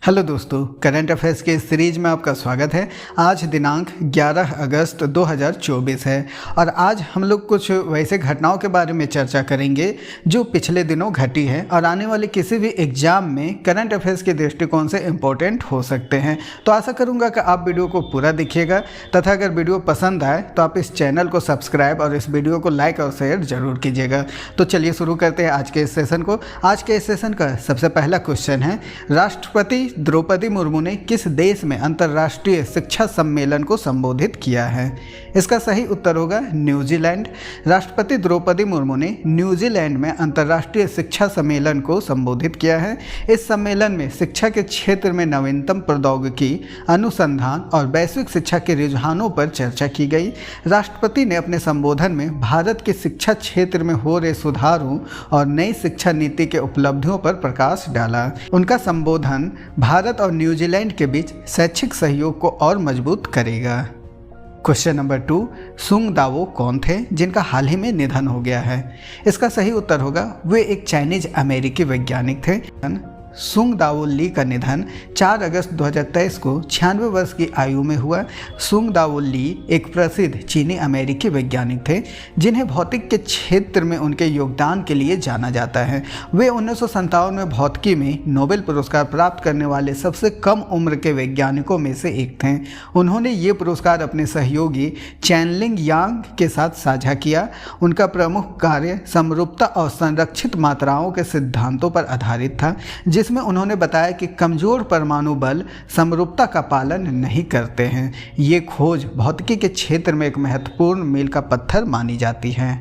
Hello दोस्तों, current affairs के इस सीरीज में आपका स्वागत है। आज दिनांक 11 अगस्त 2024 है और आज हम लोग कुछ वैसे घटनाओं के बारे में चर्चा करेंगे जो पिछले दिनों घटी है और आने वाले किसी भी एग्जाम में करंट अफेयर्स के दृष्टिकोण से इम्पोर्टेंट हो सकते हैं। तो आशा करूँगा कि आप वीडियो को पूरा देखिएगा तथा अगर वीडियो पसंद आए तो आप इस चैनल को सब्सक्राइब और इस वीडियो को लाइक और शेयर जरूर कीजिएगा। तो चलिए शुरू करते हैं आज के इस सेशन को। आज के इस सेशन का सबसे पहला क्वेश्चन है, राष्ट्रपति द्रौपदी मुर्मू ने किस देश में अंतर्राष्ट्रीय शिक्षा सम्मेलन को संबोधित किया है? इसका सही उत्तर होगा न्यूजीलैंड। राष्ट्रपति द्रौपदी मुर्मू ने न्यूजीलैंड में अंतर्राष्ट्रीय शिक्षा सम्मेलन को संबोधित किया है। इस सम्मेलन में शिक्षा के क्षेत्र में नवीनतम प्रौद्योगिकी, अनुसंधान और वैश्विक शिक्षा के रुझानों पर चर्चा की गई। राष्ट्रपति ने अपने संबोधन में भारत के शिक्षा क्षेत्र में हो रहे सुधारों और नई शिक्षा नीति के उपलब्धियों पर प्रकाश डाला। उनका संबोधन भारत और न्यूजीलैंड के बीच शैक्षिक सहयोग को और मजबूत करेगा। क्वेश्चन नंबर 2, सुंग दावो कौन थे जिनका हाल ही में निधन हो गया है? इसका सही उत्तर होगा वे एक चाइनीज अमेरिकी वैज्ञानिक थे। सुंग दावो ली का निधन 4 अगस्त 2023 को 96 वर्ष की आयु में हुआ। सुंग दावो ली एक प्रसिद्ध चीनी अमेरिकी वैज्ञानिक थे जिन्हें भौतिक के क्षेत्र में उनके योगदान के लिए जाना जाता है। वे 1957 में भौतिकी में नोबेल पुरस्कार प्राप्त करने वाले सबसे कम उम्र के वैज्ञानिकों में से एक थे। उन्होंने ये पुरस्कार अपने सहयोगी चैनलिंग यांग के साथ साझा किया। उनका प्रमुख कार्य समरूपता और संरक्षित मात्राओं के सिद्धांतों पर आधारित था, जिसमें उन्होंने बताया कि कमजोर परमाणु बल समरूपता का पालन नहीं करते हैं। ये खोज भौतिकी के क्षेत्र में एक महत्वपूर्ण मील का पत्थर मानी जाती है।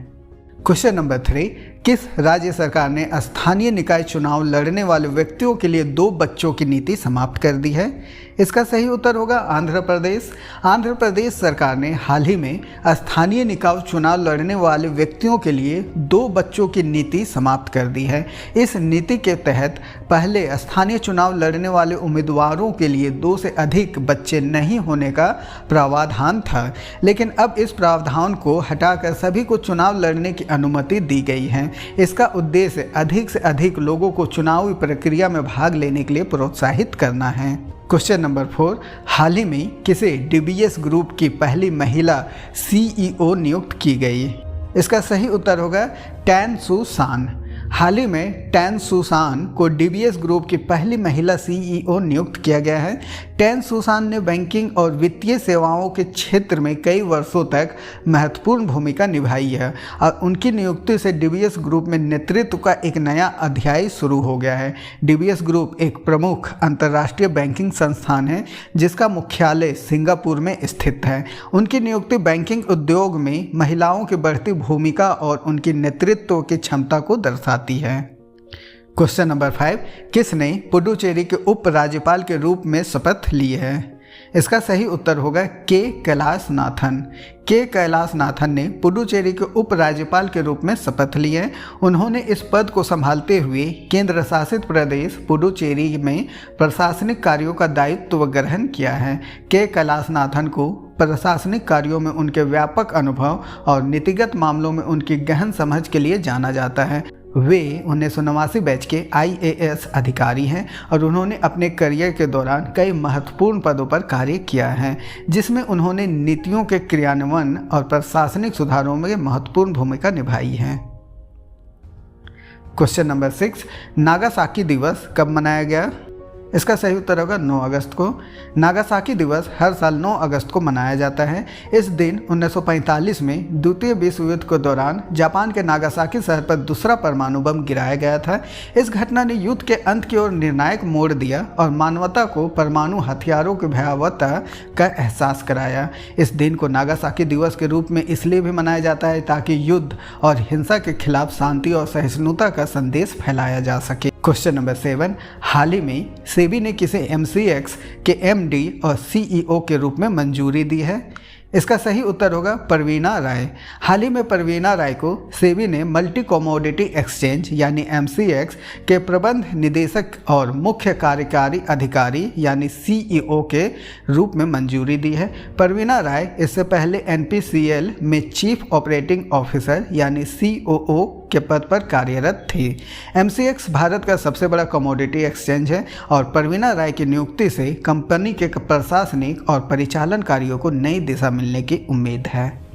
क्वेश्चन नंबर 3, किस राज्य सरकार ने स्थानीय निकाय चुनाव लड़ने वाले व्यक्तियों के लिए 2 बच्चों की नीति समाप्त कर दी है? इसका सही उत्तर होगा आंध्र प्रदेश। आंध्र प्रदेश सरकार ने हाल ही में स्थानीय निकाय चुनाव लड़ने वाले व्यक्तियों के लिए 2 बच्चों की नीति समाप्त कर दी है। इस नीति के तहत पहले स्थानीय चुनाव लड़ने वाले उम्मीदवारों के लिए 2 से अधिक बच्चे नहीं होने का प्रावधान था, लेकिन अब इस प्रावधान को हटाकर सभी को चुनाव लड़ने की अनुमति दी गई है। इसका उद्देश्य अधिक से अधिक लोगों को चुनावी प्रक्रिया में भाग लेने के लिए प्रोत्साहित करना है। क्वेश्चन नंबर 4, हाल ही में किसे डीबीएस ग्रुप की पहली महिला सीईओ नियुक्त की गई? इसका सही उत्तर होगा टैन सू सान। हाल ही में टैन सुसान को डीबीएस ग्रुप की पहली महिला सीईओ नियुक्त किया गया है। टैन सुसान ने बैंकिंग और वित्तीय सेवाओं के क्षेत्र में कई वर्षों तक महत्वपूर्ण भूमिका निभाई है और उनकी नियुक्ति से डीबीएस ग्रुप में नेतृत्व का एक नया अध्याय शुरू हो गया है। डीबीएस ग्रुप एक प्रमुख अंतर्राष्ट्रीय बैंकिंग संस्थान है जिसका मुख्यालय सिंगापुर में स्थित है। उनकी नियुक्ति बैंकिंग उद्योग में महिलाओं की बढ़ती भूमिका और उनकी नेतृत्व की क्षमता को दर्शाती है। क्वेश्चन नंबर 5, किसने पुडुचेरी के उपराज्यपाल के रूप में शपथ ली है? इसका सही उत्तर होगा के कैलाशनाथन। के कैलाशनाथन ने पुडुचेरी के उपराज्यपाल के रूप में शपथ ली है। उन्होंने इस पद को संभालते हुए केंद्र शासित प्रदेश पुडुचेरी में प्रशासनिक कार्यों का दायित्व ग्रहण किया है। के कैलाशनाथन को प्रशासनिक कार्यों में उनके व्यापक अनुभव और नीतिगत मामलों में उनकी गहन समझ के लिए जाना जाता है। वे 1989 बैच के IAS अधिकारी हैं और उन्होंने अपने करियर के दौरान कई महत्वपूर्ण पदों पर कार्य किया है, जिसमें उन्होंने नीतियों के क्रियान्वयन और प्रशासनिक सुधारों में महत्वपूर्ण भूमिका निभाई है। क्वेश्चन नंबर 6, नागासाकी दिवस कब मनाया गया? इसका सही उत्तर होगा 9 अगस्त को। नागासाकी दिवस हर साल 9 अगस्त को मनाया जाता है। इस दिन 1945 में द्वितीय विश्व युद्ध के दौरान जापान के नागासाकी शहर पर दूसरा परमाणु बम गिराया गया था। इस घटना ने युद्ध के अंत की ओर निर्णायक मोड़ दिया और मानवता को परमाणु हथियारों की भयावहता का एहसास कराया। इस दिन को नागासाकी दिवस के रूप में इसलिए भी मनाया जाता है ताकि युद्ध और हिंसा के खिलाफ शांति और सहिष्णुता का संदेश फैलाया जा सके। क्वेश्चन नंबर 7, हाल ही में सेबी ने किसे MCX के MD और CEO के रूप में मंजूरी दी है? इसका सही उत्तर होगा परवीना राय। हाल ही में परवीना राय को सेबी ने मल्टी कमोडिटी एक्सचेंज यानी MCX के प्रबंध निदेशक और मुख्य कार्यकारी अधिकारी यानी CEO के रूप में मंजूरी दी है। परवीना राय इससे पहले NPCL में चीफ ऑपरेटिंग ऑफिसर यानी COO के पद पर कार्यरत थी। MCX भारत का सबसे बड़ा कमोडिटी एक्सचेंज है और परवीना राय की नियुक्ति से कंपनी के प्रशासनिक और परिचालन कार्यों को नई दिशा मिलने की उम्मीद है।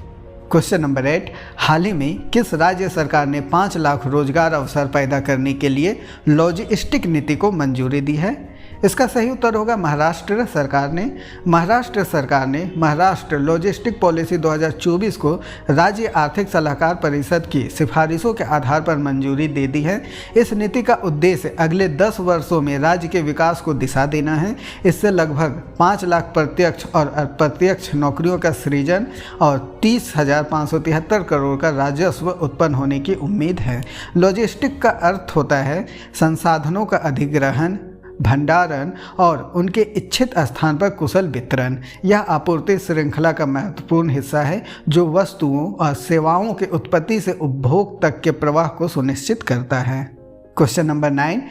क्वेश्चन नंबर 8, हाल ही में किस राज्य सरकार ने 5 लाख रोजगार अवसर पैदा करने के लिए लॉजिस्टिक नीति को मंजूरी दी है? इसका सही उत्तर होगा महाराष्ट्र सरकार ने। महाराष्ट्र सरकार ने महाराष्ट्र लॉजिस्टिक पॉलिसी 2024 को राज्य आर्थिक सलाहकार परिषद की सिफारिशों के आधार पर मंजूरी दे दी है। इस नीति का उद्देश्य अगले 10 वर्षों में राज्य के विकास को दिशा देना है। इससे लगभग 5 लाख प्रत्यक्ष और अप्रत्यक्ष नौकरियों का सृजन और 30,573 करोड़ का राजस्व उत्पन्न होने की उम्मीद है। लॉजिस्टिक का अर्थ होता है संसाधनों का अधिग्रहण, भंडारण और उनके इच्छित स्थान पर कुशल वितरण। यह आपूर्ति श्रृंखला का महत्वपूर्ण हिस्सा है जो वस्तुओं और सेवाओं के उत्पत्ति से उपभोग तक के प्रवाह को सुनिश्चित करता है। क्वेश्चन नंबर 9,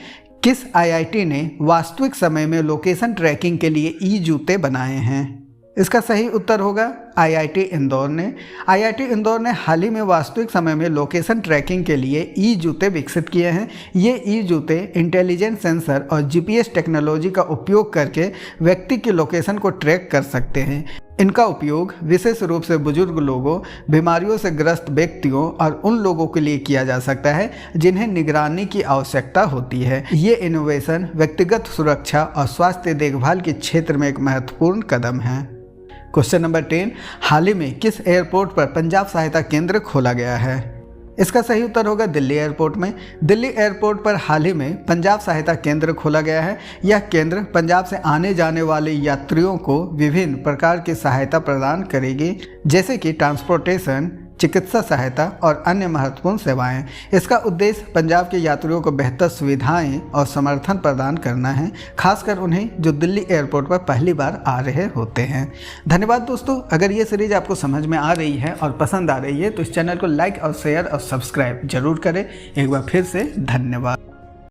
किस IIT ने वास्तविक समय में लोकेशन ट्रैकिंग के लिए ई-जूते बनाए हैं? इसका सही उत्तर होगा IIT इंदौर ने। IIT इंदौर ने हाल ही में वास्तविक समय में लोकेशन ट्रैकिंग के लिए ई-जूते विकसित किए हैं। ये ई-जूते इंटेलिजेंट सेंसर और GPS टेक्नोलॉजी का उपयोग करके व्यक्ति की लोकेशन को ट्रैक कर सकते हैं। इनका उपयोग विशेष रूप से बुजुर्ग लोगों, बीमारियों से ग्रस्त व्यक्तियों और उन लोगों के लिए किया जा सकता है जिन्हें निगरानी की आवश्यकता होती है। ये इनोवेशन व्यक्तिगत सुरक्षा और स्वास्थ्य देखभाल के क्षेत्र में एक महत्वपूर्ण कदम है। क्वेश्चन नंबर 10, हाल ही में किस एयरपोर्ट पर पंजाब सहायता केंद्र खोला गया है? इसका सही उत्तर होगा दिल्ली एयरपोर्ट में। दिल्ली एयरपोर्ट पर हाल ही में पंजाब सहायता केंद्र खोला गया है। यह केंद्र पंजाब से आने जाने वाले यात्रियों को विभिन्न प्रकार की सहायता प्रदान करेगी, जैसे कि ट्रांसपोर्टेशन, चिकित्सा सहायता और अन्य महत्वपूर्ण सेवाएं। इसका उद्देश्य पंजाब के यात्रियों को बेहतर सुविधाएं और समर्थन प्रदान करना है, खासकर उन्हें जो दिल्ली एयरपोर्ट पर पहली बार आ रहे होते हैं। धन्यवाद दोस्तों। अगर ये सीरीज आपको समझ में आ रही है और पसंद आ रही है तो इस चैनल को लाइक और शेयर और सब्सक्राइब जरूर करें। एक बार फिर से धन्यवाद।